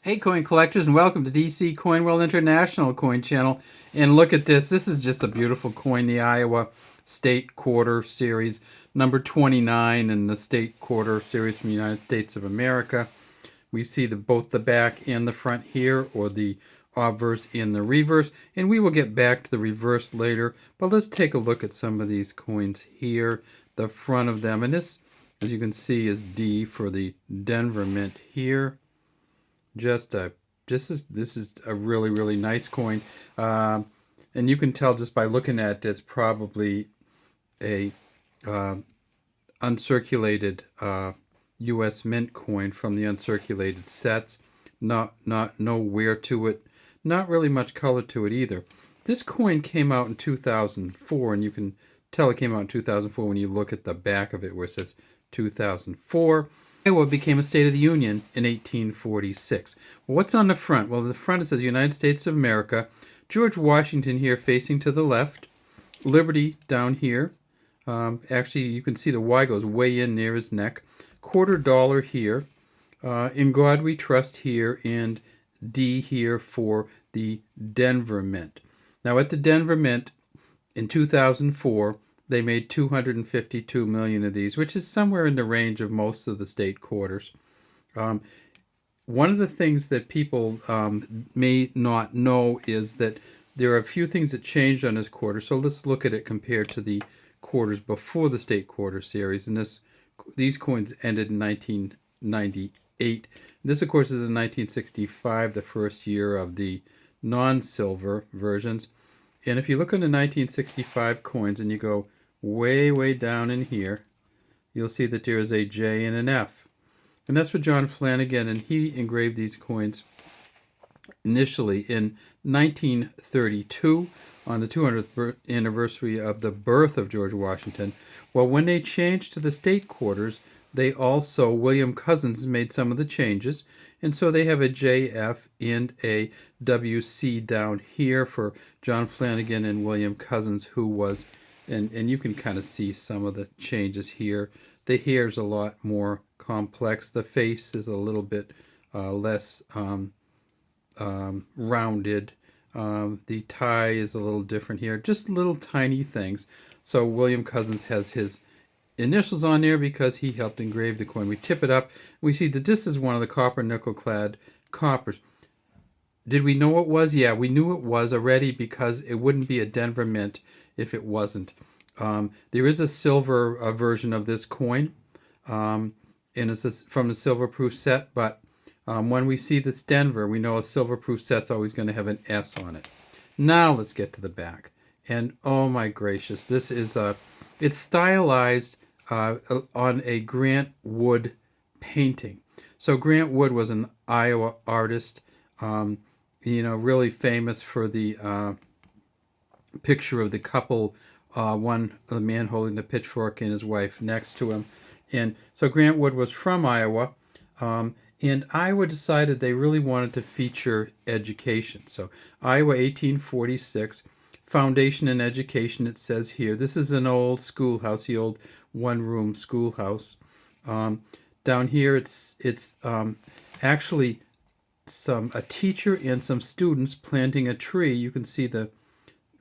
Hey coin collectors, and welcome to DC Coin World International Coin Channel. And look at this. This is just a beautiful coin, the Iowa State Quarter Series, number 29 in the State Quarter Series from the United States of America. We see both the back and the front here, or the obverse and the reverse. And we will get back to the reverse later. But let's take a look at some of these coins here, the front of them. And this, as you can see, is D for the Denver Mint here. This is a really nice coin, and you can tell just by looking at it, it's probably a uncirculated U.S. Mint coin from the uncirculated sets. No wear to it, not really much color to it either. This coin came out in 2004, and you can tell it came out in 2004 when you look at the back of it where it says 2004. Iowa became a state of the Union in 1846. Well, what's on the front? Well, the front it says United States of America. George Washington here facing to the left. Liberty down here. Actually, you can see the Y goes way in near his neck. $quarter here. In God We Trust here, and D here for the Denver Mint. Now, at the Denver Mint in 2004, they made 252 million of these, which is somewhere in the range of most of the state quarters. One of the things that people may not know is that there are a few things that changed on this quarter. So let's look at it compared to the quarters before the state quarter series. And these coins ended in 1998. This, of course, is in 1965, the first year of the non-silver versions. And if you look at the 1965 coins and you go way down in here, you'll see that there is a J and an F. And that's for John Flanagan, and he engraved these coins initially in 1932 on the 200th anniversary of the birth of George Washington. Well, when they changed to the state quarters, William Cousins made some of the changes, and so they have a JF and a WC down here for John Flanagan and William Cousins, who was, and you can kind of see some of the changes here. The hair is a lot more complex. The face is a little bit less rounded. The tie is a little different here. Just little tiny things. So William Cousins has his initials on there because he helped engrave the coin. We tip it up. We see that this is one of the copper nickel clad coppers. Did we know it was? Yeah, we knew it was already because it wouldn't be a Denver Mint if it wasn't. There is a silver version of this coin, and it's from the silver proof set, but when we see this Denver, we know a silver proof set's always going to have an S on it. Now let's get to the back. And oh my gracious, this is it's stylized on a Grant Wood painting. So Grant Wood was an Iowa artist, really famous for the picture of the couple, the man holding the pitchfork and his wife next to him. And so Grant Wood was from Iowa, and Iowa decided they really wanted to feature education. So Iowa 1846, Foundation in Education, it says here. This is an old schoolhouse, the old one-room schoolhouse. Down here, it's actually a teacher and some students planting a tree. You can see the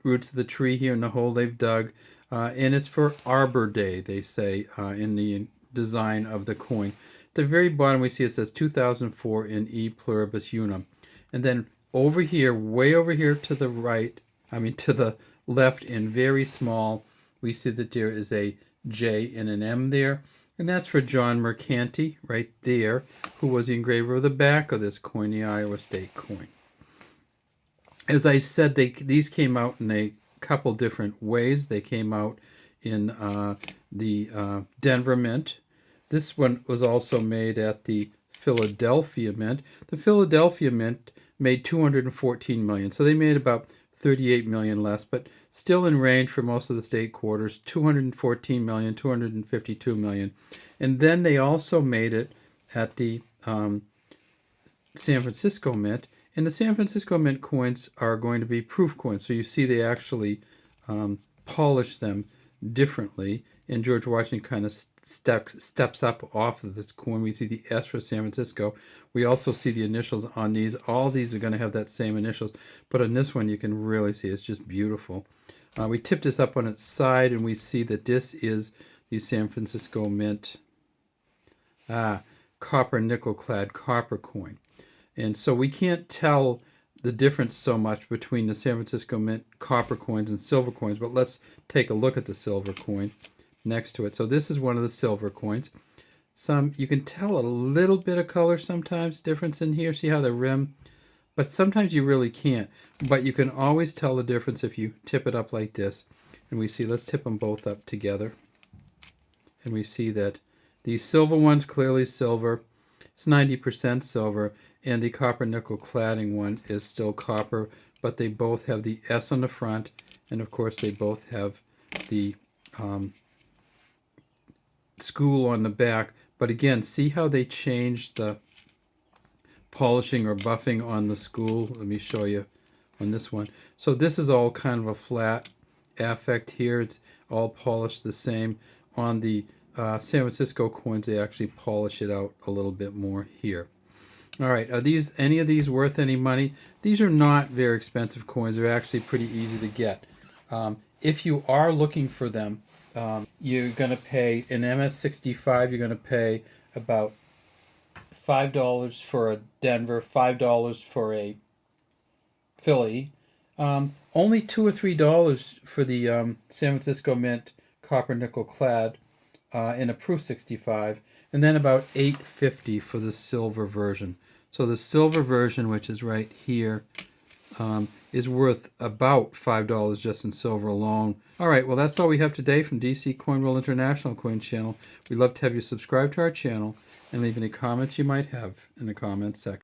roots of the tree here in the hole they've dug. And it's for Arbor Day, they say, in the design of the coin. At the very bottom, we see it says 2004 in E Pluribus Unum. And then over here, way over here to the right, to the left in very small, we see that there is a J and an M there. And that's for John Mercanti, right there, who was the engraver of the back of this coin, the Iowa State coin. As I said, these came out in a couple different ways. They came out in the Denver Mint. This one was also made at the Philadelphia Mint. The Philadelphia Mint made 214 million, so they made about 38 million less, but still in range for most of the state quarters, 214 million, 252 million. And then they also made it at the San Francisco Mint, and the San Francisco Mint coins are going to be proof coins. So you see they actually polish them differently, and George Washington kind of steps up off of this coin. We see the S for San Francisco. We also see the initials on these. All these are going to have that same initials, but on this one you can really see it's just beautiful. We tip this up on its side, and we see that this is the San Francisco Mint copper nickel clad copper coin. And so we can't tell the difference so much between the San Francisco Mint copper coins and silver coins, but let's take a look at the silver coin next to it. So this is one of the silver coins. You can tell a little bit of color sometimes, difference in here. See how the rim, but sometimes you really can't. But you can always tell the difference if you tip it up like this. And we see, let's tip them both up together. And we see that the silver one's clearly silver. It's 90% silver, and the copper nickel cladding one is still copper, but they both have the S on the front, and of course they both have the school on the back. But again, see how they changed the polishing or buffing on the school? Let me show you on this one. So this is all kind of a flat affect here. It's all polished the same. On the San Francisco coins, they actually polish it out a little bit more here. All right, are any of these worth any money? These are not very expensive coins. They're actually pretty easy to get. If you are looking for them, you're going to pay an MS-65. You're going to pay about $5 for a Denver, $5 for a Philly, only $2 or $3 for the San Francisco Mint copper nickel clad in a Proof 65, and then about $8.50 for the silver version. So the silver version, which is right here, is worth about $5 just in silver alone. All right, well, that's all we have today from DC Coin World International Coin Channel. We'd love to have you subscribe to our channel and leave any comments you might have in the comments section.